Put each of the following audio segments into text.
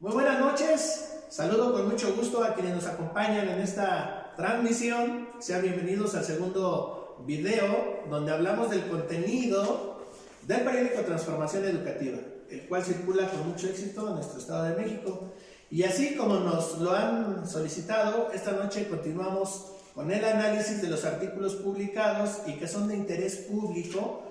Muy buenas noches, saludo con mucho gusto a quienes nos acompañan en esta transmisión. Sean bienvenidos al segundo video donde hablamos del contenido del periódico Transformación Educativa, el cual circula con mucho éxito en nuestro Estado de México. Y así como nos lo han solicitado, esta noche continuamos con el análisis de los artículos publicados y que son de interés público,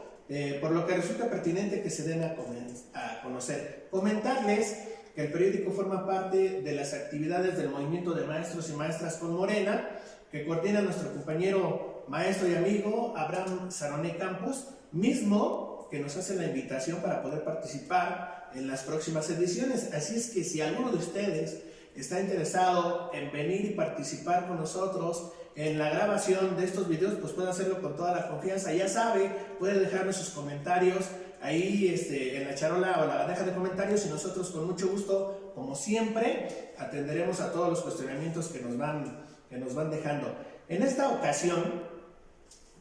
por lo que resulta pertinente que se den a conocer. Comentarles que el periódico forma parte de las actividades del Movimiento de Maestros y Maestras con Morena, que coordina nuestro compañero maestro y amigo Abraham Saroné Campos, mismo que nos hace la invitación para poder participar en las próximas ediciones. Así es que si alguno de ustedes está interesado en venir y participar con nosotros en la grabación de estos videos, pues puede hacerlo con toda la confianza. Ya sabe, puede dejarnos sus comentarios ahí en la charola o la bandeja de comentarios, y nosotros con mucho gusto, como siempre, atenderemos a todos los cuestionamientos que nos van dejando. En esta ocasión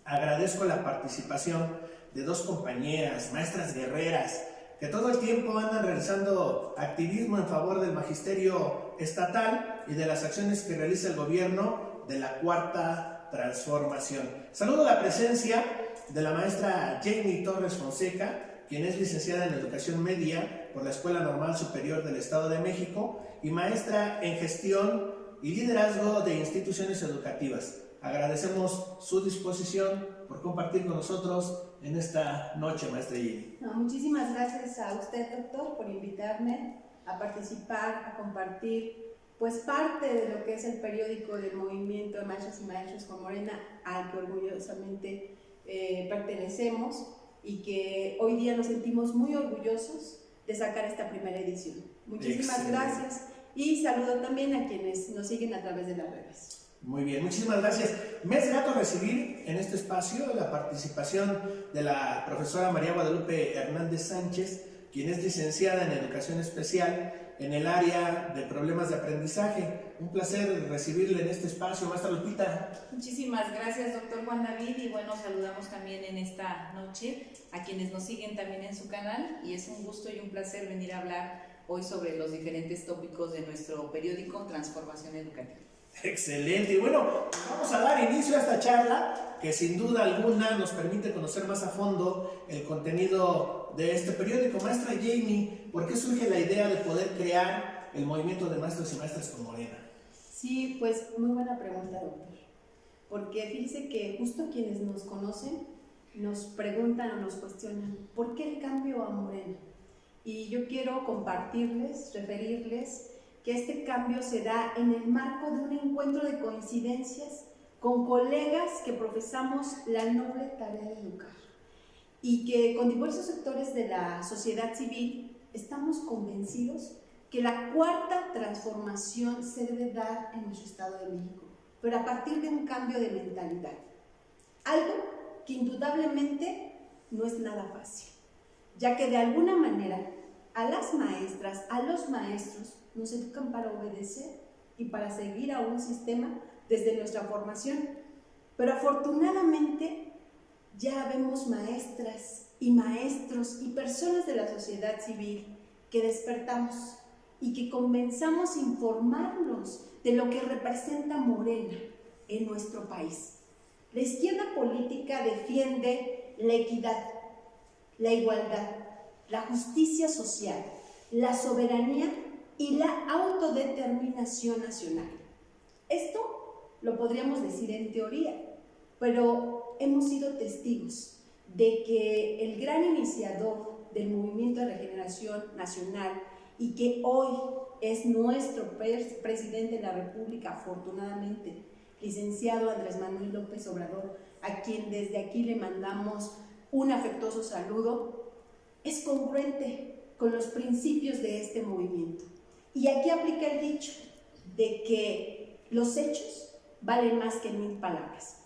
agradezco la participación de dos compañeras, maestras guerreras, que todo el tiempo andan realizando activismo en favor del magisterio estatal y de las acciones que realiza el gobierno de la Cuarta Transformación. Saludo la presencia de la maestra Jamie Torres Fonseca, quien es licenciada en Educación Media por la Escuela Normal Superior del Estado de México y maestra en Gestión y Liderazgo de Instituciones Educativas. Agradecemos su disposición por compartir con nosotros en esta noche, maestra Jamie. Muchísimas gracias a usted, doctor, por invitarme a participar, a compartir pues parte de lo que es el periódico del Movimiento de Maestras y Maestros con Morena, al que orgullosamente pertenecemos, y que hoy día nos sentimos muy orgullosos de sacar esta primera edición. Muchísimas gracias, y saludo también a quienes nos siguen a través de las redes. Muy bien, muchísimas gracias. Me es grato recibir en este espacio la participación de la profesora María Guadalupe Hernández Sánchez, quien es licenciada en Educación Especial en el área de problemas de aprendizaje. Un placer recibirle en este espacio, maestra Lupita. Muchísimas gracias, doctor Juan David, y bueno, saludamos también en esta noche a quienes nos siguen también en su canal, y es un gusto y un placer venir a hablar hoy sobre los diferentes tópicos de nuestro periódico Transformación Educativa. Excelente, y bueno, vamos a dar inicio a esta charla que sin duda alguna nos permite conocer más a fondo el contenido de este periódico. Maestra Jamie, ¿por qué surge la idea de poder crear el Movimiento de Maestros y Maestras con Morena? Sí, pues muy buena pregunta, doctor, porque fíjese que justo quienes nos conocen nos preguntan o nos cuestionan ¿por qué el cambio a Morena? Y yo quiero compartirles, referirles que este cambio se da en el marco de un encuentro de coincidencias con colegas que profesamos la noble tarea de educar, y que con diversos sectores de la sociedad civil estamos convencidos que la cuarta transformación se debe dar en nuestro Estado de México, pero a partir de un cambio de mentalidad, algo que indudablemente no es nada fácil, ya que de alguna manera a las maestras, a los maestros nos educan para obedecer y para seguir a un sistema desde nuestra formación, pero afortunadamente ya vemos maestras y maestros y personas de la sociedad civil que despertamos y que comenzamos a informarnos de lo que representa Morena en nuestro país. La izquierda política defiende la equidad, la igualdad, la justicia social, la soberanía y la autodeterminación nacional. Esto lo podríamos decir en teoría, pero hemos sido testigos de que el gran iniciador del Movimiento de Regeneración Nacional, y que hoy es nuestro presidente de la República, afortunadamente, licenciado Andrés Manuel López Obrador, a quien desde aquí le mandamos un afectuoso saludo, es congruente con los principios de este movimiento. Y aquí aplica el dicho de que los hechos valen más que 1000 palabras.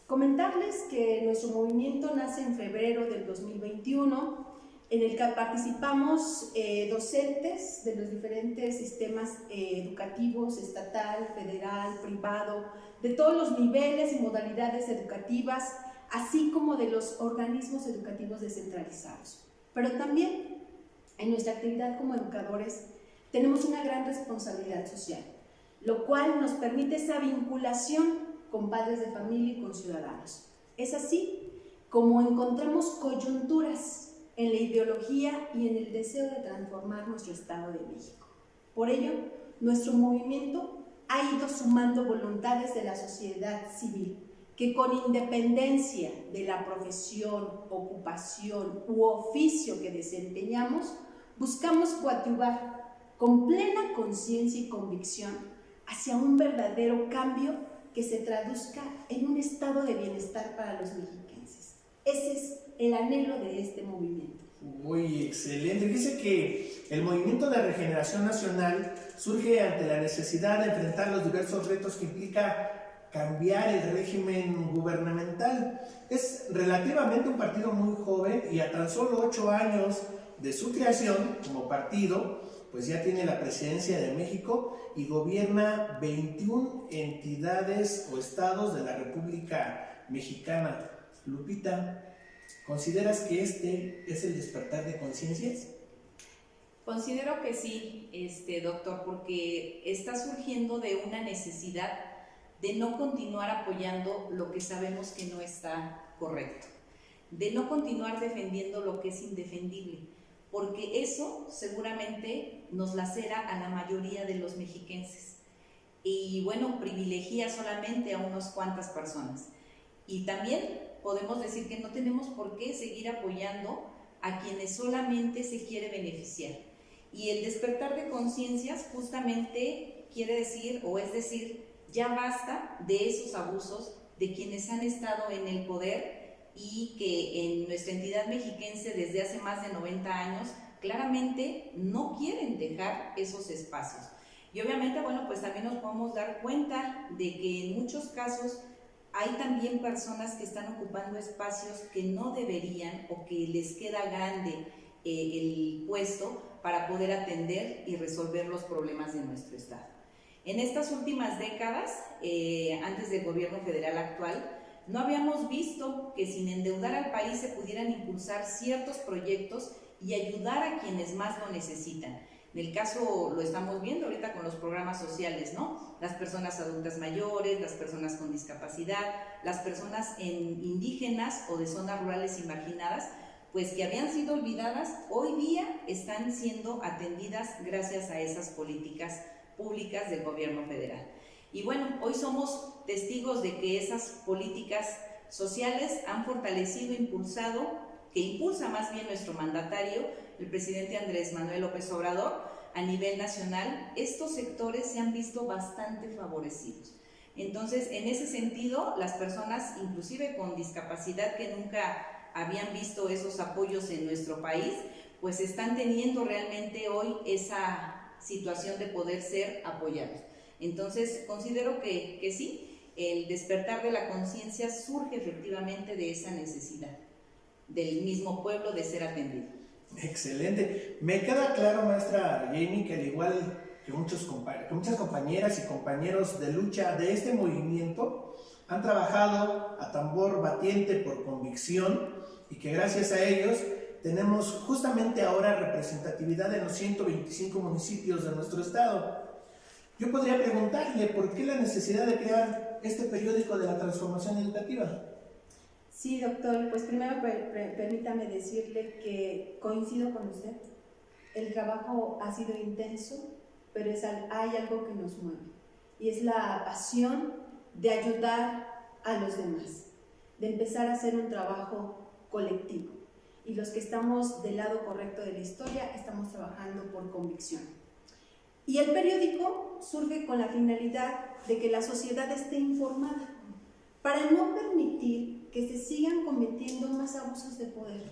Comentarles que nuestro movimiento nace en febrero del 2021, en el que participamos docentes de los diferentes sistemas educativos, estatal, federal, privado, de todos los niveles y modalidades educativas, así como de los organismos educativos descentralizados. Pero también en nuestra actividad como educadores tenemos una gran responsabilidad social, lo cual nos permite esa vinculación con padres de familia y con ciudadanos. Es así como encontramos coyunturas en la ideología y en el deseo de transformar nuestro Estado de México. Por ello, nuestro movimiento ha ido sumando voluntades de la sociedad civil que, con independencia de la profesión, ocupación u oficio que desempeñamos, buscamos coadyuvar con plena conciencia y convicción hacia un verdadero cambio que se traduzca en un estado de bienestar para los mexiquenses. Ese es el anhelo de este movimiento. Muy excelente. Dice que el movimiento de regeneración nacional surge ante la necesidad de enfrentar los diversos retos que implica cambiar el régimen gubernamental. Es relativamente un partido muy joven y a tan solo 8 años de su creación como partido, pues ya tiene la presidencia de México y gobierna 21 entidades o estados de la República Mexicana. Lupita, ¿consideras que este es el despertar de conciencias? Considero que sí, doctor, porque está surgiendo de una necesidad de no continuar apoyando lo que sabemos que no está correcto, de no continuar defendiendo lo que es indefendible, porque eso seguramente nos lacera a la mayoría de los mexiquenses y bueno, privilegia solamente a unas cuantas personas. Y también podemos decir que no tenemos por qué seguir apoyando a quienes solamente se quiere beneficiar. Y el despertar de conciencias justamente quiere decir, o es decir, ya basta de esos abusos de quienes han estado en el poder y que en nuestra entidad mexiquense desde hace más de 90 años claramente no quieren dejar esos espacios. Y obviamente, bueno, pues también nos podemos dar cuenta de que en muchos casos hay también personas que están ocupando espacios que no deberían o que les queda grande el puesto para poder atender y resolver los problemas de nuestro Estado. En estas últimas décadas, antes del gobierno federal actual, no habíamos visto que sin endeudar al país se pudieran impulsar ciertos proyectos y ayudar a quienes más lo necesitan. En el caso, lo estamos viendo ahorita con los programas sociales, ¿no? Las personas adultas mayores, las personas con discapacidad, las personas indígenas o de zonas rurales y marginadas, pues que habían sido olvidadas, hoy día están siendo atendidas gracias a esas políticas públicas del gobierno federal. Y bueno, hoy somos testigos de que esas políticas sociales han fortalecido, que impulsa más bien nuestro mandatario, el presidente Andrés Manuel López Obrador, a nivel nacional. Estos sectores se han visto bastante favorecidos. Entonces, en ese sentido, las personas, inclusive con discapacidad que nunca habían visto esos apoyos en nuestro país, pues están teniendo realmente hoy esa situación de poder ser apoyados. Entonces, considero que sí, el despertar de la conciencia surge efectivamente de esa necesidad del mismo pueblo de ser atendido. Excelente. Me queda claro, maestra Jamie, que al igual que muchas compañeras y compañeros de lucha de este movimiento han trabajado a tambor batiente por convicción y que gracias a ellos tenemos justamente ahora representatividad en los 125 municipios de nuestro estado. Yo podría preguntarle por qué la necesidad de crear este periódico de la transformación educativa. Sí, doctor, pues primero permítame decirle que coincido con usted. El trabajo ha sido intenso, pero hay algo que nos mueve y es la pasión de ayudar a los demás, de empezar a hacer un trabajo colectivo. Y los que estamos del lado correcto de la historia estamos trabajando por convicción. Y el periódico surge con la finalidad de que la sociedad esté informada, para no permitir que se sigan cometiendo más abusos de poder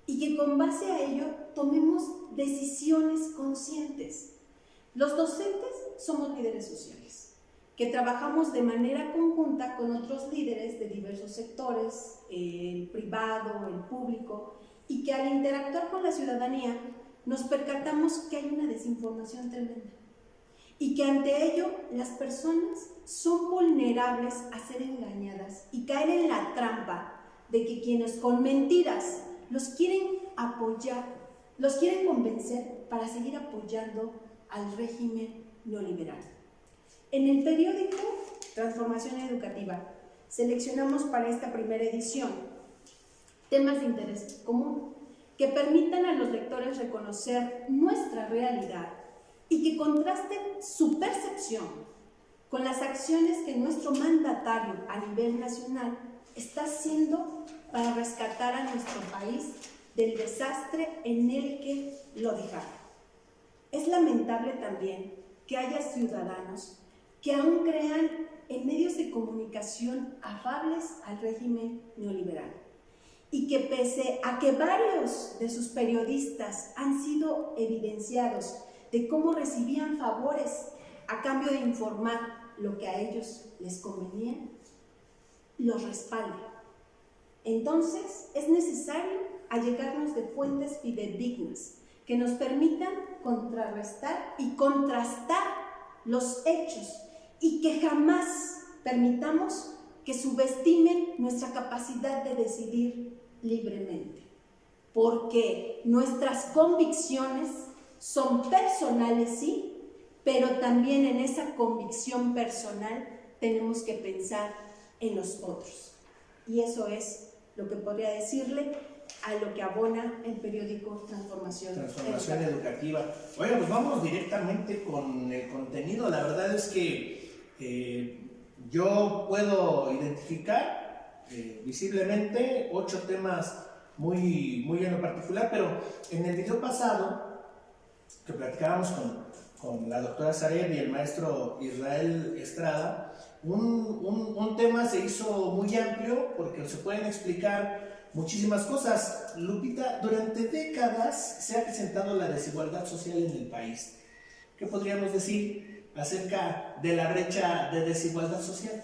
y que con base a ello tomemos decisiones conscientes. Los docentes somos líderes sociales, que trabajamos de manera conjunta con otros líderes de diversos sectores, el privado, el público, y que al interactuar con la ciudadanía nos percatamos que hay una desinformación tremenda y que ante ello las personas son vulnerables a ser engañadas y caer en la trampa de que quienes con mentiras los quieren apoyar, los quieren convencer para seguir apoyando al régimen neoliberal. En el periódico Transformación Educativa seleccionamos para esta primera edición temas de interés común que permitan a los lectores reconocer nuestra realidad y que contrasten su percepción con las acciones que nuestro mandatario a nivel nacional está haciendo para rescatar a nuestro país del desastre en el que lo dejaron. Es lamentable también que haya ciudadanos que aún crean en medios de comunicación afables al régimen neoliberal y que pese a que varios de sus periodistas han sido evidenciados de cómo recibían favores a cambio de informar lo que a ellos les convenía, los respalden. Entonces, es necesario allegarnos de fuentes fidedignas que nos permitan contrarrestar y contrastar los hechos y que jamás permitamos que subestimen nuestra capacidad de decidir libremente, porque nuestras convicciones son personales, sí, pero también en esa convicción personal tenemos que pensar en los otros. Y eso es lo que podría decirle a lo que abona el periódico Transformación Educativa. Oiga, pues vamos directamente con el contenido. La verdad es que yo puedo identificar visiblemente 8 temas muy en lo particular, pero en el video pasado que platicábamos con la doctora Sareb y el maestro Israel Estrada, un tema se hizo muy amplio porque se pueden explicar muchísimas cosas. Lupita, durante décadas se ha presentado la desigualdad social en el país. ¿Qué podríamos decir acerca de la brecha de desigualdad social?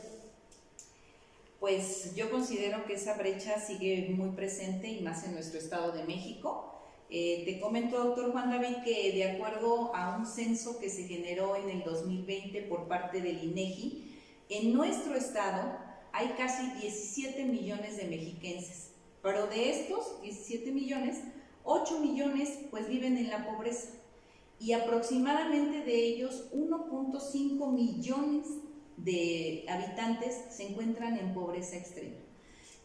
Pues yo considero que esa brecha sigue muy presente y más en nuestro Estado de México. Te comento, doctor Juan David, que de acuerdo a un censo que se generó en el 2020 por parte del INEGI, en nuestro estado hay casi 17 millones de mexiquenses, pero de estos 17 millones, 8 millones pues viven en la pobreza y aproximadamente de ellos 1.5 millones de habitantes se encuentran en pobreza extrema.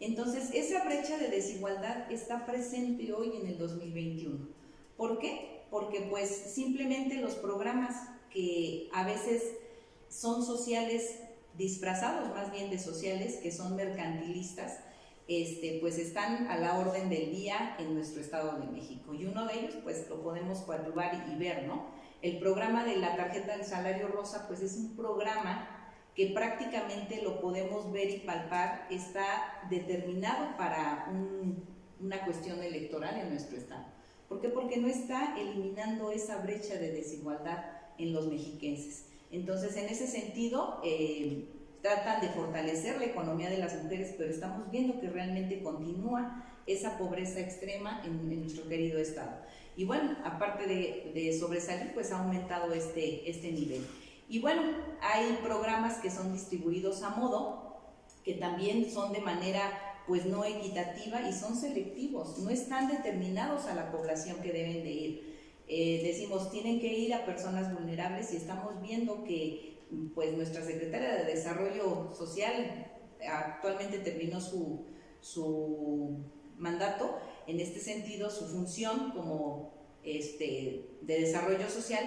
Entonces, esa brecha de desigualdad está presente hoy en el 2021. ¿Por qué? Porque pues simplemente los programas que a veces son sociales, disfrazados más bien de sociales, que son mercantilistas, pues están a la orden del día en nuestro Estado de México. Y uno de ellos, pues lo podemos coadyuvar y ver, ¿no? El programa de la tarjeta del salario rosa, pues es un programa que prácticamente lo podemos ver y palpar, está determinado para una cuestión electoral en nuestro estado. ¿Por qué? Porque no está eliminando esa brecha de desigualdad en los mexiquenses. Entonces, en ese sentido, tratan de fortalecer la economía de las mujeres, pero estamos viendo que realmente continúa esa pobreza extrema en nuestro querido estado. Y bueno, aparte de sobresalir, pues ha aumentado este nivel. Y bueno, hay programas que son distribuidos a modo, que también son de manera pues no equitativa y son selectivos, no están determinados a la población que deben de ir. Decimos, tienen que ir a personas vulnerables y estamos viendo que pues nuestra secretaria de Desarrollo Social actualmente terminó su mandato, en este sentido su función como de desarrollo social,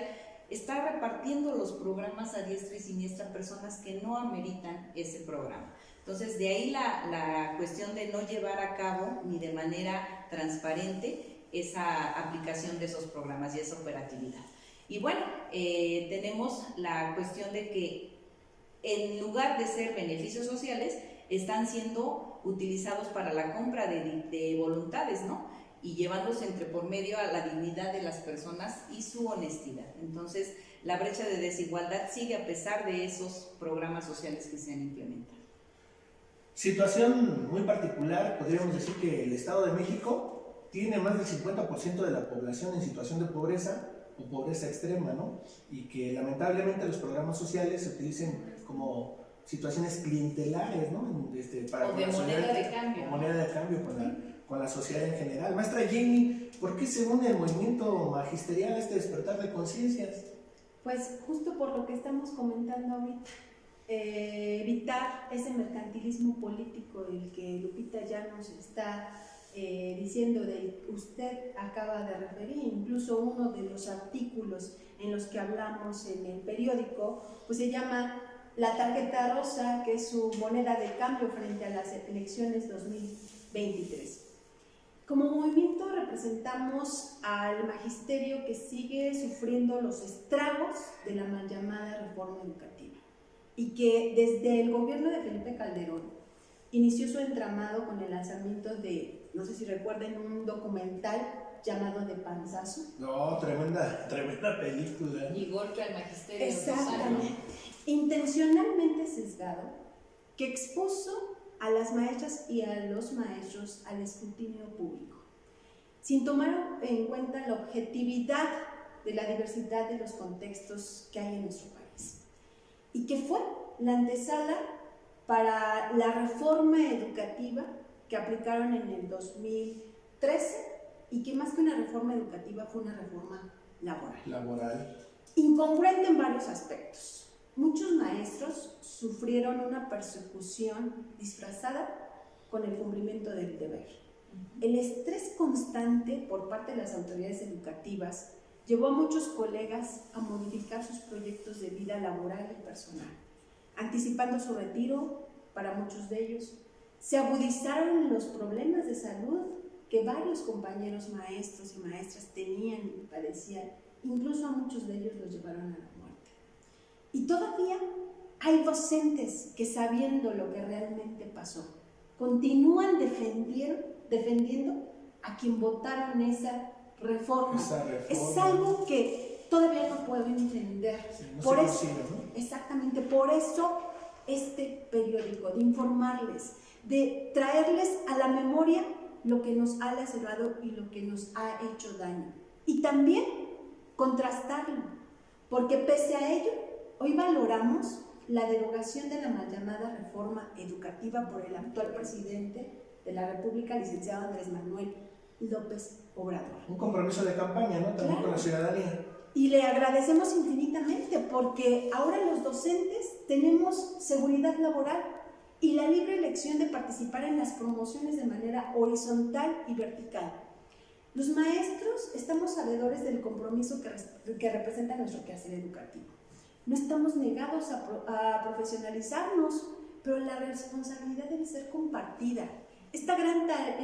está repartiendo los programas a diestra y siniestra a personas que no ameritan ese programa. Entonces, de ahí la cuestión de no llevar a cabo ni de manera transparente esa aplicación de esos programas y esa operatividad. Y bueno, tenemos la cuestión de que en lugar de ser beneficios sociales, están siendo utilizados para la compra de voluntades, ¿no? Y llevándose entre por medio a la dignidad de las personas y su honestidad. Entonces, la brecha de desigualdad sigue a pesar de esos programas sociales que se han implementado. Situación muy particular, podríamos decir que el Estado de México tiene más del 50% de la población en situación de pobreza o pobreza extrema, ¿no? Y que lamentablemente los programas sociales se utilicen como situaciones clientelares, ¿no? Para o de moneda de cambio. Moneda de cambio con la sociedad en general. Maestra Jenny, ¿por qué se une el movimiento magisterial a este despertar de conciencias? Pues justo por lo que estamos comentando ahorita, evitar ese mercantilismo político del que Lupita ya nos está diciendo, del que usted acaba de referir. Incluso uno de los artículos en los que hablamos en el periódico, pues se llama la tarjeta rosa, que es su moneda de cambio frente a las elecciones 2023. Como movimiento representamos al magisterio que sigue sufriendo los estragos de la mal llamada reforma educativa y que desde el gobierno de Felipe Calderón inició su entramado con el lanzamiento de, no sé si recuerden, un documental llamado De Panzazo. No, tremenda película. Y golpe al magisterio. Exactamente. Intencionalmente sesgado, que expuso a las maestras y a los maestros al escrutinio público, sin tomar en cuenta la objetividad de la diversidad de los contextos que hay en nuestro país, y que fue la antesala para la reforma educativa que aplicaron en el 2013, y que más que una reforma educativa fue una reforma laboral. Incongruente en varios aspectos. Muchos maestros sufrieron una persecución disfrazada con el cumplimiento del deber. El estrés constante por parte de las autoridades educativas llevó a muchos colegas a modificar sus proyectos de vida laboral y personal, anticipando su retiro para muchos de ellos. Se agudizaron los problemas de salud que varios compañeros maestros y maestras tenían y padecían, incluso a muchos de ellos los llevaron a la muerte. Y todavía hay docentes que, sabiendo lo que realmente pasó, continúan defendiendo a quien votaron esa reforma. Es algo que todavía no puedo entender. Sí, no por eso, consigue, ¿no? Exactamente, por eso este periódico, de informarles, de traerles a la memoria lo que nos ha lacerado y lo que nos ha hecho daño. Y también contrastarlo, porque pese a ello, hoy valoramos la derogación de la mal llamada reforma educativa por el actual presidente de la República, licenciado Andrés Manuel López Obrador. Un compromiso de campaña, ¿no? También Claro. con la ciudadanía. Y le agradecemos infinitamente porque ahora los docentes tenemos seguridad laboral y la libre elección de participar en las promociones de manera horizontal y vertical. Los maestros estamos sabedores del compromiso que representa nuestro quehacer educativo. No estamos negados a profesionalizarnos, pero la responsabilidad debe ser compartida. En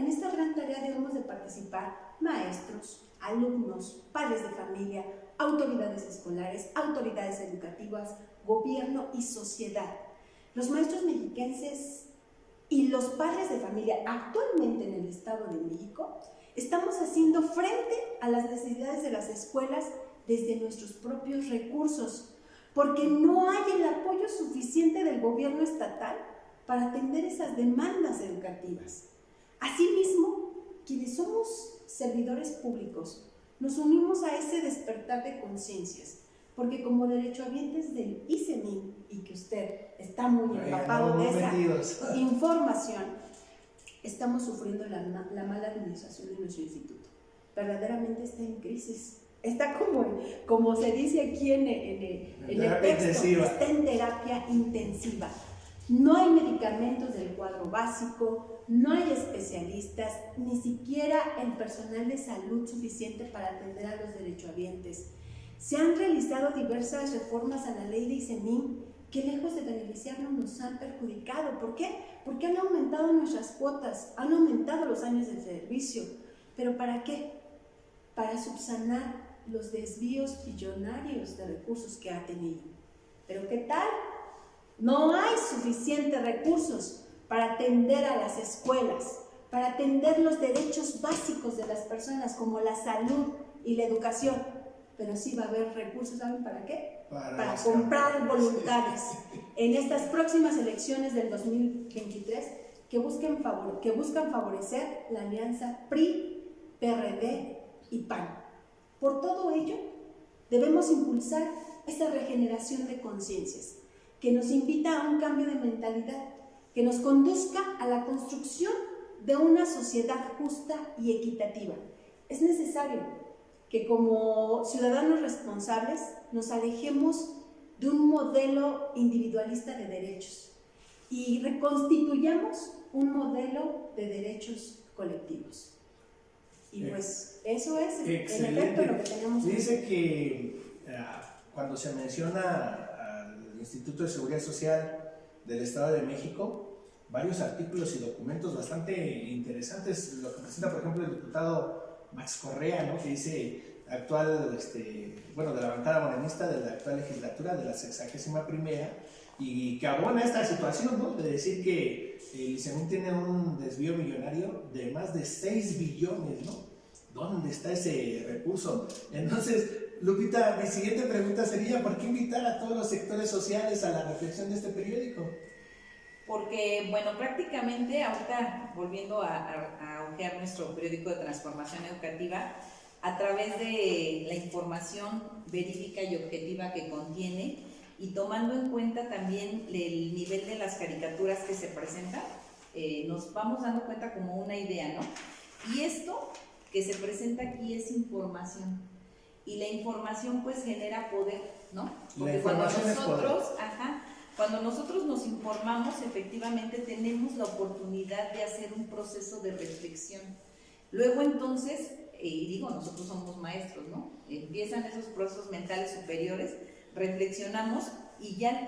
esta gran tarea debemos de participar maestros, alumnos, padres de familia, autoridades escolares, autoridades educativas, gobierno y sociedad. Los maestros mexiquenses y los padres de familia actualmente en el Estado de México estamos haciendo frente a las necesidades de las escuelas desde nuestros propios recursos, porque no hay el apoyo suficiente del gobierno estatal para atender esas demandas educativas. Asimismo, quienes somos servidores públicos, nos unimos a ese despertar de conciencias, porque como derechohabientes del ICEMIN, y que usted está muy empapado de esa información, estamos sufriendo la mala administración de nuestro instituto. Verdaderamente está en crisis. Está como se dice aquí en el texto, está en terapia intensiva. No hay medicamentos del cuadro básico, no hay especialistas, ni siquiera el personal de salud suficiente para atender a los derechohabientes. Se han realizado diversas reformas a la ley de ICEMIN que, lejos de beneficiarnos, nos han perjudicado. ¿Por qué? Porque han aumentado nuestras cuotas, han aumentado los años de servicio. ¿Pero para qué? Para subsanar los desvíos billonarios de recursos que ha tenido. ¿Pero qué tal? No hay suficientes recursos para atender a las escuelas, para atender los derechos básicos de las personas como la salud y la educación. Pero sí va a haber recursos, ¿saben para qué? Para comprar voluntades en estas próximas elecciones del 2023 que buscan favorecer la alianza PRI, PRD y PAN. Por todo ello, debemos impulsar esa regeneración de conciencias que nos invita a un cambio de mentalidad, que nos conduzca a la construcción de una sociedad justa y equitativa. Es necesario que como ciudadanos responsables nos alejemos de un modelo individualista de derechos y reconstituyamos un modelo de derechos colectivos. Y pues eso es en efecto lo que tenemos que hacer. Dice que cuando se menciona al Instituto de Seguridad Social del Estado de México, varios artículos y documentos bastante interesantes, lo que presenta por ejemplo el diputado Max Correa, ¿no? Que dice actual, bueno, de la bancada morenista de la actual legislatura, de la 61ª, y que abona esta situación, ¿no? De decir que el ICEMIN tiene un desvío millonario de más de 6 billones, ¿no? ¿Dónde está ese recurso? Entonces, Lupita, mi siguiente pregunta sería, ¿por qué invitar a todos los sectores sociales a la reflexión de este periódico? Porque, bueno, prácticamente ahorita, volviendo a hojear nuestro periódico de transformación educativa, a través de la información verídica y objetiva que contiene y tomando en cuenta también el nivel de las caricaturas que se presentan, nos vamos dando cuenta como una idea, ¿no? Y esto que se presenta aquí es información. Y la información pues genera poder, ¿no? Porque cuando nosotros nos informamos, efectivamente tenemos la oportunidad de hacer un proceso de reflexión. Luego entonces, nosotros somos maestros, ¿no? Empiezan esos procesos mentales superiores, reflexionamos y ya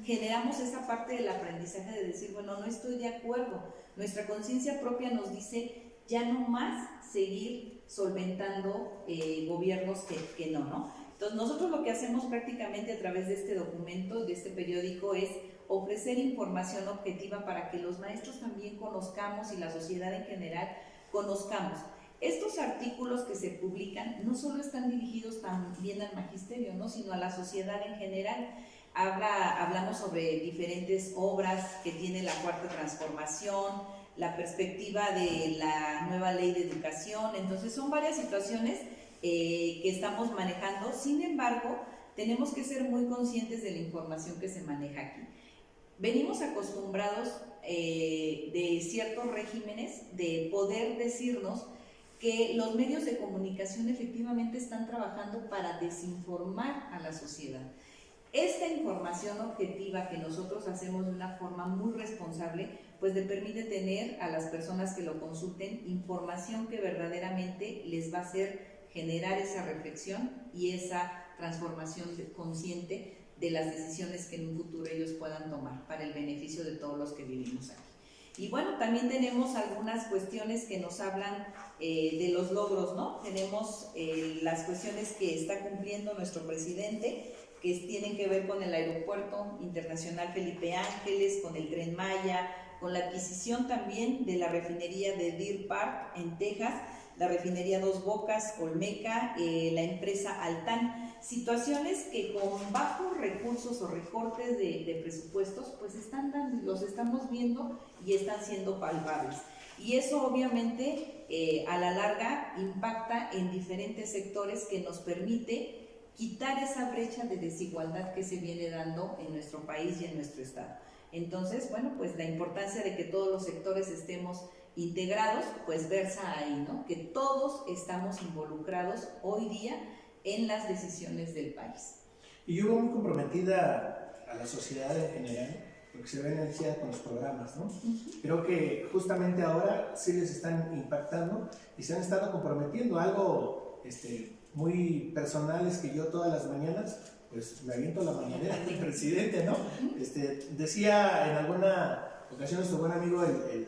generamos esa parte del aprendizaje de decir, bueno, no estoy de acuerdo. Nuestra conciencia propia nos dice, ya no más seguir solventando gobiernos que no. Entonces nosotros lo que hacemos prácticamente a través de este documento, de este periódico, es ofrecer información objetiva para que los maestros también conozcamos y la sociedad en general conozcamos. Estos artículos que se publican no solo están dirigidos también al magisterio, ¿no? Sino a la sociedad en general. Hablamos sobre diferentes obras que tiene la Cuarta Transformación, la perspectiva de la nueva ley de educación. Entonces son varias situaciones que estamos manejando. Sin embargo, tenemos que ser muy conscientes de la información que se maneja aquí. Venimos acostumbrados de ciertos regímenes de poder decirnos que los medios de comunicación efectivamente están trabajando para desinformar a la sociedad. Esta información objetiva que nosotros hacemos de una forma muy responsable, pues le permite tener a las personas que lo consulten información que verdaderamente les va a hacer generar esa reflexión y esa transformación consciente de las decisiones que en un futuro ellos puedan tomar para el beneficio de todos los que vivimos aquí. Y bueno, también tenemos algunas cuestiones que nos hablan de los logros, ¿no? Tenemos las cuestiones que está cumpliendo nuestro presidente, que tienen que ver con el Aeropuerto Internacional Felipe Ángeles, con el Tren Maya, con la adquisición también de la refinería de Deer Park en Texas, la refinería Dos Bocas, Olmeca, la empresa Altán. Situaciones que con bajos recursos o recortes de presupuestos, pues los estamos viendo y están siendo palpables. Y eso obviamente a la larga impacta en diferentes sectores que nos permite quitar esa brecha de desigualdad que se viene dando en nuestro país y en nuestro estado. Entonces, bueno, pues la importancia de que todos los sectores estemos integrados, pues versa ahí, ¿no? Que todos estamos involucrados hoy día en las decisiones del país. Y yo veo muy comprometida a la sociedad en general, porque se ve beneficiada con los programas, ¿no? Creo que justamente ahora sí les están impactando y se han estado comprometiendo. Algo muy personal es que yo todas las mañanas pues me aviento la mañanera del presidente, ¿no? Decía en alguna ocasión nuestro buen amigo el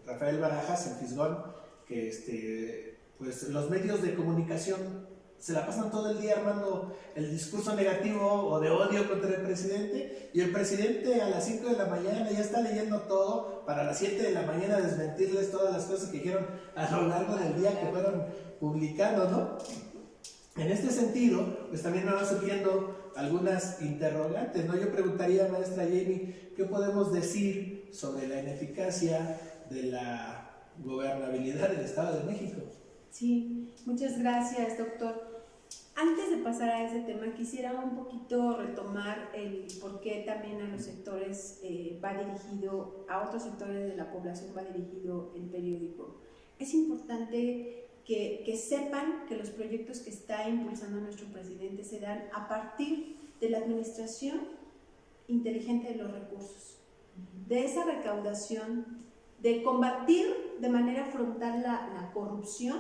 Rafael Barajas en Fisgón que pues los medios de comunicación se la pasan todo el día armando el discurso negativo o de odio contra el presidente, y el presidente a las 5 de la mañana ya está leyendo todo para a las 7 de la mañana desmentirles todas las cosas que dijeron a lo largo del día que fueron publicando, ¿no? En este sentido, pues también me van surgiendo algunas interrogantes, ¿no? Yo preguntaría, maestra Jamie, ¿qué podemos decir sobre la ineficacia de la gobernabilidad del Estado de México? Sí, muchas gracias, doctor. Antes de pasar a ese tema, quisiera un poquito retomar el por qué también a los sectores va dirigido, a otros sectores de la población va dirigido el periódico. Es importante que sepan que los proyectos que está impulsando nuestro presidente se dan a partir de la administración inteligente de los recursos, de esa recaudación, de combatir de manera frontal la corrupción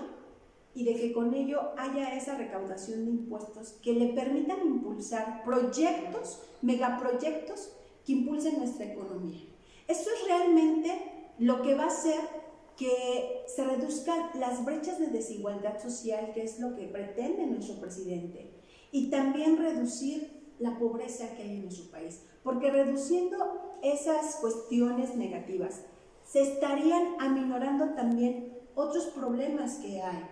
y de que con ello haya esa recaudación de impuestos que le permitan impulsar proyectos, megaproyectos que impulsen nuestra economía. Esto es realmente lo que va a hacer que se reduzcan las brechas de desigualdad social, que es lo que pretende nuestro presidente, y también reducir la pobreza que hay en nuestro país, porque reduciendo esas cuestiones negativas se estarían aminorando también otros problemas que hay,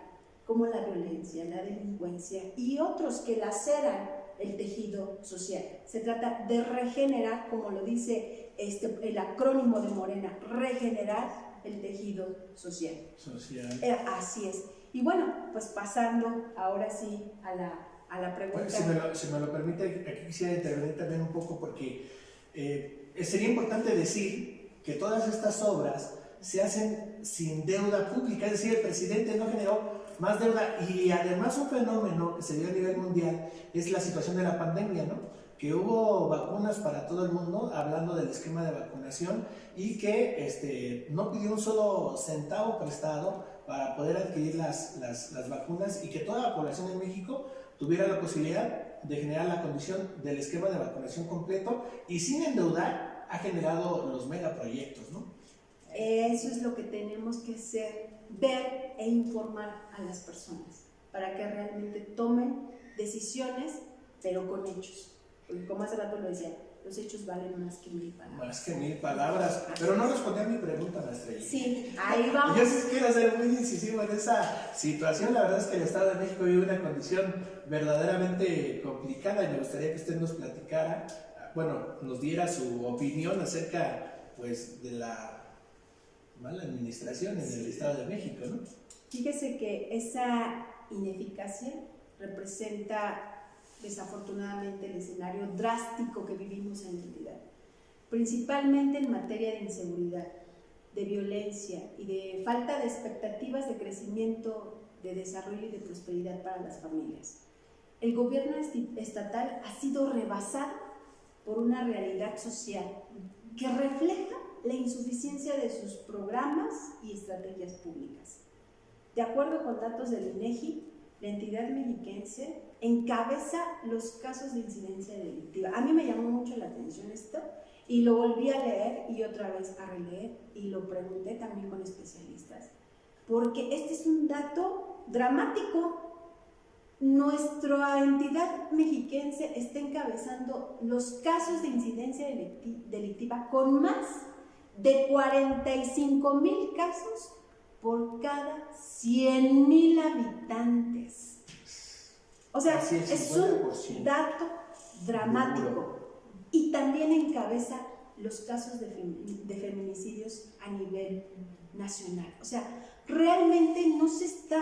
como la violencia, la delincuencia y otros que laceran el tejido social. Se trata de regenerar, como lo dice el acrónimo de Morena, regenerar el tejido social. Así es. Y bueno, pues pasando ahora sí a la pregunta. Bueno, si me lo permite, aquí quisiera intervenir también un poco porque sería importante decir que todas estas obras se hacen sin deuda pública, es decir, el presidente no generó más deuda, y además un fenómeno que se dio a nivel mundial es la situación de la pandemia, ¿no? Que hubo vacunas para todo el mundo, hablando del esquema de vacunación, y que no pidió un solo centavo prestado para poder adquirir las vacunas, y que toda la población en México tuviera la posibilidad de generar la condición del esquema de vacunación completo, y sin endeudar ha generado los megaproyectos, ¿no? Eso es lo que tenemos que hacer, ver e informar a las personas para que realmente tomen decisiones, pero con hechos. Porque como hace rato lo decía, los hechos valen más que 1000 palabras. Más que 1000 palabras. Pero no respondí a mi pregunta, maestra. Sí, ahí vamos. Yo sí quiero ser muy incisivo en esa situación. La verdad es que el Estado de México vive una condición verdaderamente complicada, y me gustaría que usted nos platicara, bueno, nos diera su opinión acerca, pues, de la mala administración en el Estado de México, ¿no? Fíjese que esa ineficacia representa desafortunadamente el escenario drástico que vivimos en la entidad, principalmente en materia de inseguridad, de violencia y de falta de expectativas de crecimiento, de desarrollo y de prosperidad para las familias. El gobierno estatal ha sido rebasado por una realidad social que refleja la insuficiencia de sus programas y estrategias públicas. De acuerdo con datos del INEGI, la entidad mexiquense encabeza los casos de incidencia delictiva. A mí me llamó mucho la atención esto y lo volví a leer y otra vez a releer, y lo pregunté también con especialistas, porque este es un dato dramático. Nuestra entidad mexiquense está encabezando los casos de incidencia delictiva con más de 45,000 casos por cada 100,000 habitantes. O sea, es un dato dramático. Y también encabeza los casos de feminicidios a nivel nacional. O sea, realmente no se está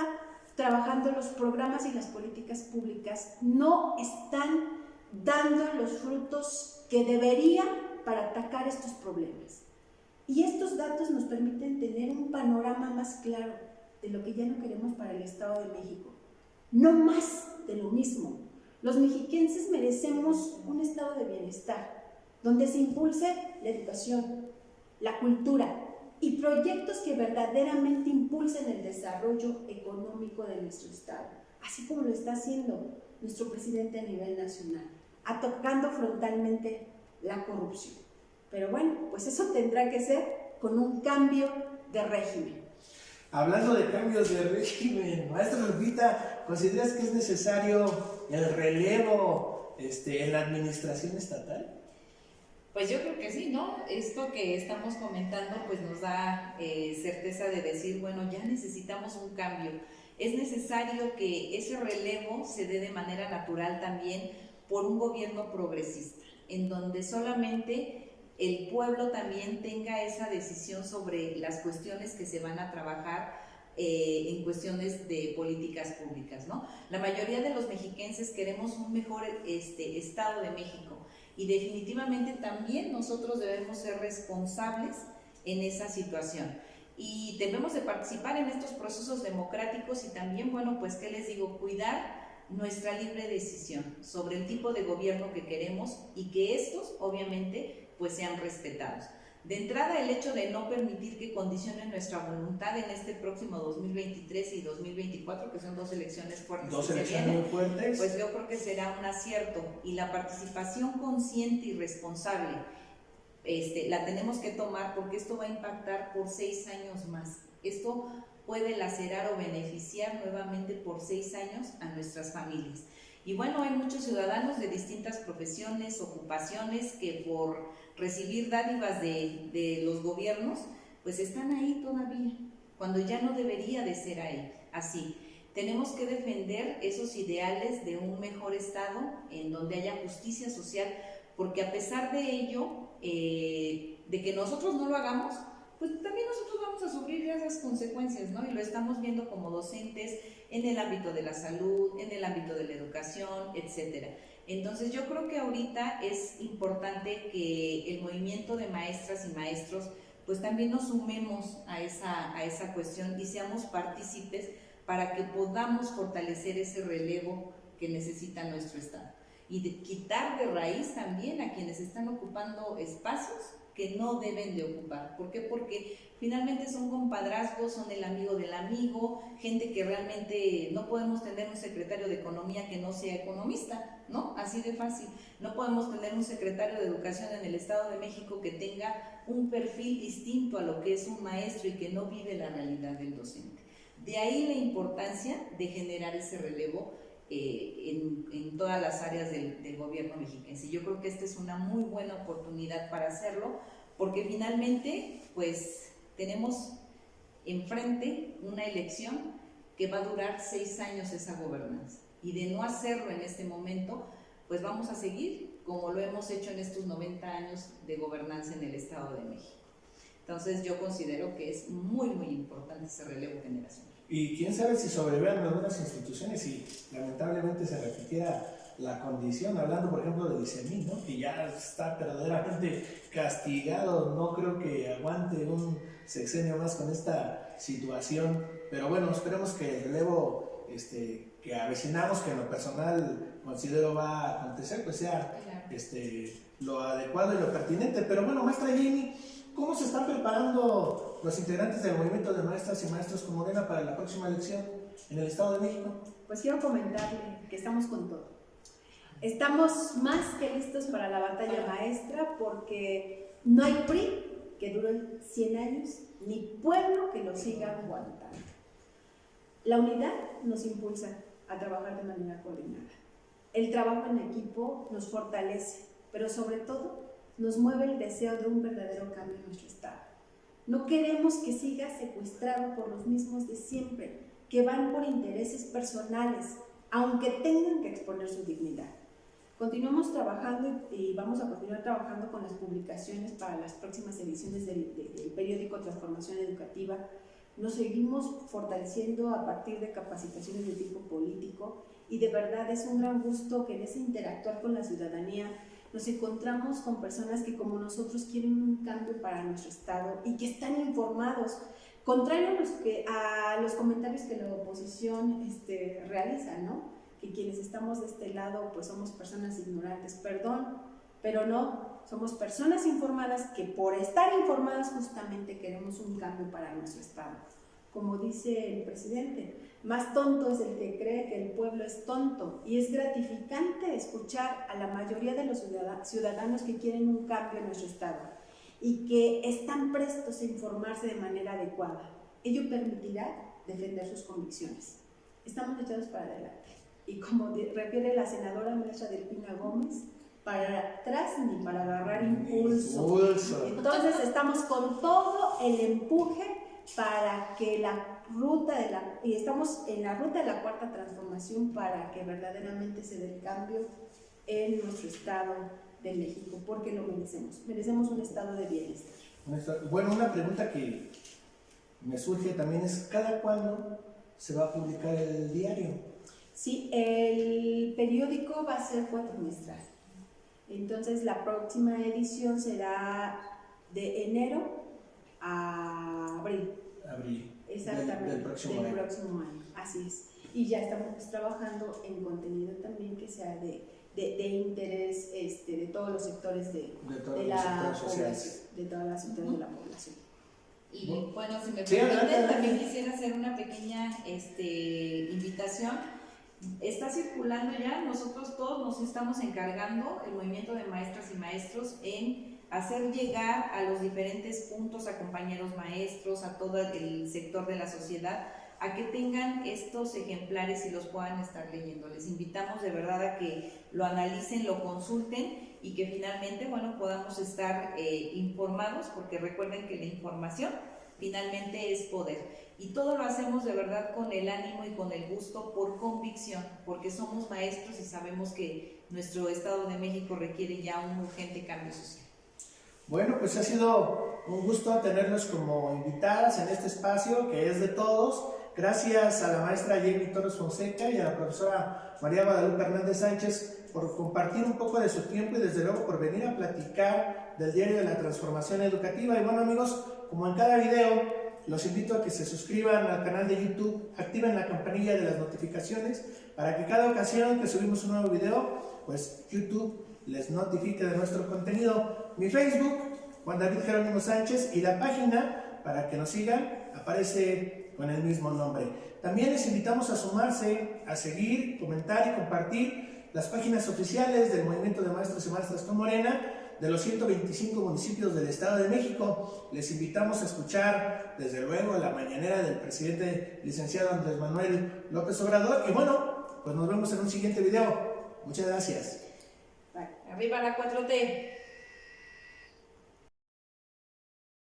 trabajando, los programas y las políticas públicas no están dando los frutos que deberían para atacar estos problemas. Y estos datos nos permiten tener un panorama más claro de lo que ya no queremos para el Estado de México. No más de lo mismo. Los mexiquenses merecemos un estado de bienestar, donde se impulse la educación, la cultura y proyectos que verdaderamente impulsen el desarrollo económico de nuestro estado, así como lo está haciendo nuestro presidente a nivel nacional, atacando frontalmente la corrupción. Pero bueno, pues eso tendrá que ser con un cambio de régimen. Hablando de cambios de régimen, maestra Lupita, ¿consideras que es necesario el relevo en la administración estatal? Pues yo creo que sí, ¿no? Esto que estamos comentando pues nos da certeza de decir, bueno, ya necesitamos un cambio. Es necesario que ese relevo se dé de manera natural también por un gobierno progresista, en donde solamente el pueblo también tenga esa decisión sobre las cuestiones que se van a trabajar en cuestiones de políticas públicas, ¿no? La mayoría de los mexiquenses queremos un mejor Estado de México, y definitivamente también nosotros debemos ser responsables en esa situación. y debemos de participar en estos procesos democráticos y también, bueno, pues, ¿qué les digo? Cuidar nuestra libre decisión sobre el tipo de gobierno que queremos y que estos, obviamente, pues sean respetados. De entrada, el hecho de no permitir que condicionen nuestra voluntad en este próximo 2023 y 2024, que son dos elecciones fuertes. Dos elecciones muy fuertes. Pues yo creo que será un acierto, y la participación consciente y responsable la tenemos que tomar, porque esto va a impactar por 6 años más. Esto puede lacerar o beneficiar nuevamente por 6 años a nuestras familias. Y bueno, hay muchos ciudadanos de distintas profesiones, ocupaciones, que por recibir dádivas de los gobiernos, pues están ahí todavía, cuando ya no debería de ser ahí, así. Tenemos que defender esos ideales de un mejor Estado, en donde haya justicia social, porque a pesar de ello, de que nosotros no lo hagamos, pues también nosotros vamos a sufrir esas consecuencias, ¿no? Y lo estamos viendo como docentes en el ámbito de la salud, en el ámbito de la educación, etcétera. Entonces yo creo que ahorita es importante que el movimiento de maestras y maestros pues también nos sumemos a esa cuestión y seamos partícipes para que podamos fortalecer ese relevo que necesita nuestro Estado. Y de quitar de raíz también a quienes están ocupando espacios que no deben de ocupar. ¿Por qué? Porque finalmente son compadrazgos, son el amigo del amigo, gente que realmente no podemos tener un secretario de Economía que no sea economista, ¿no? Así de fácil. No podemos tener un secretario de Educación en el Estado de México que tenga un perfil distinto a lo que es un maestro y que no vive la realidad del docente. De ahí la importancia de generar ese relevo en todas las áreas del gobierno mexiquense. Yo creo que esta es una muy buena oportunidad para hacerlo, porque finalmente pues tenemos enfrente una elección que va a durar 6 años esa gobernanza, y de no hacerlo en este momento pues vamos a seguir como lo hemos hecho en estos 90 años de gobernanza en el Estado de México. Entonces yo considero que es muy muy importante ese relevo generacional. Y quién sabe si sobrevivan algunas instituciones y lamentablemente se repitiera la condición, hablando por ejemplo de ICEMI, ¿no? Que ya está verdaderamente castigado, no creo que aguante un sexenio más con esta situación, pero bueno, esperemos que el relevo que avecinamos, que en lo personal considero va a acontecer, pues sea lo adecuado y lo pertinente. Pero bueno, maestra Jenny, ¿cómo se están preparando los integrantes del movimiento de maestras y maestros con Morena para la próxima elección en el Estado de México? Pues quiero comentarle que estamos con todo. Estamos más que listos para la batalla maestra, porque no hay PRI que dure 100 años, ni pueblo que lo siga aguantando. La unidad nos impulsa a trabajar de manera coordinada. El trabajo en equipo nos fortalece, pero sobre todo nos mueve el deseo de un verdadero cambio en nuestro Estado. No queremos que siga secuestrado por los mismos de siempre, que van por intereses personales, aunque tengan que exponer su dignidad. Continuamos trabajando y vamos a continuar trabajando con las publicaciones para las próximas ediciones del periódico Transformación Educativa. Nos seguimos fortaleciendo a partir de capacitaciones de tipo político, y de verdad es un gran gusto que en ese interactuar con la ciudadanía nos encontramos con personas que como nosotros quieren un cambio para nuestro Estado y que están informados, contrario a los comentarios que la oposición realiza, ¿no? Que quienes estamos de este lado pues somos personas ignorantes, perdón, pero no, somos personas informadas que por estar informadas justamente queremos un cambio para nuestro Estado. Como dice el presidente, más tonto es el que cree que el pueblo es tonto, y es gratificante escuchar a la mayoría de los ciudadanos que quieren un cambio en nuestro Estado y que están prestos a informarse de manera adecuada. Ello permitirá defender sus convicciones. Estamos echados para adelante, y como refiere la senadora maestra Delfina Gómez, para atrás ni para agarrar impulso. Entonces estamos con todo el empuje para que y estamos en la ruta de la cuarta transformación, para que verdaderamente se dé el cambio en nuestro Estado de México, porque lo merecemos un estado de bienestar. Bueno, una pregunta que me surge también es, ¿cada cuándo se va a publicar el diario? Sí, el periódico va a ser cuatrimestral. Entonces la próxima edición será de enero a abril. abril. Exactamente, Del próximo año. año, así es. Y ya estamos trabajando en contenido también que sea de interés de todos los sectores de la población, de todas las sectores de la población. Y bueno, si me Sí, permiten, adelante. también quisiera hacer una pequeña invitación. Está circulando ya, nosotros todos nos estamos encargando, el movimiento de maestras y maestros, en hacer llegar a los diferentes puntos, a compañeros maestros, a todo el sector de la sociedad, a que tengan estos ejemplares y los puedan estar leyendo. Les invitamos de verdad a que lo analicen, lo consulten y que finalmente, bueno, podamos estar informados, porque recuerden que la información finalmente es poder. Y todo lo hacemos de verdad con el ánimo y con el gusto, por convicción, porque somos maestros y sabemos que nuestro Estado de México requiere ya un urgente cambio social. Bueno, pues ha sido un gusto tenerlos como invitadas en este espacio que es de todos. Gracias a la maestra Jamie Torres Fonseca y a la profesora María Guadalupe Hernández Sánchez por compartir un poco de su tiempo y desde luego por venir a platicar del Diario de la Transformación Educativa. Y bueno, amigos, como en cada video, los invito a que se suscriban al canal de YouTube, activen la campanilla de las notificaciones para que cada ocasión que subimos un nuevo video, pues YouTube les notifique de nuestro contenido. Mi Facebook, Juan David Jerónimo Sánchez, y la página para que nos sigan aparece con el mismo nombre. También les invitamos a sumarse, a seguir, comentar y compartir las páginas oficiales del Movimiento de Maestros y Maestras con Morena de los 125 municipios del Estado de México. Les invitamos a escuchar, desde luego, la mañanera del presidente licenciado Andrés Manuel López Obrador. Y bueno, pues nos vemos en un siguiente video. Muchas gracias. Arriba la 4T.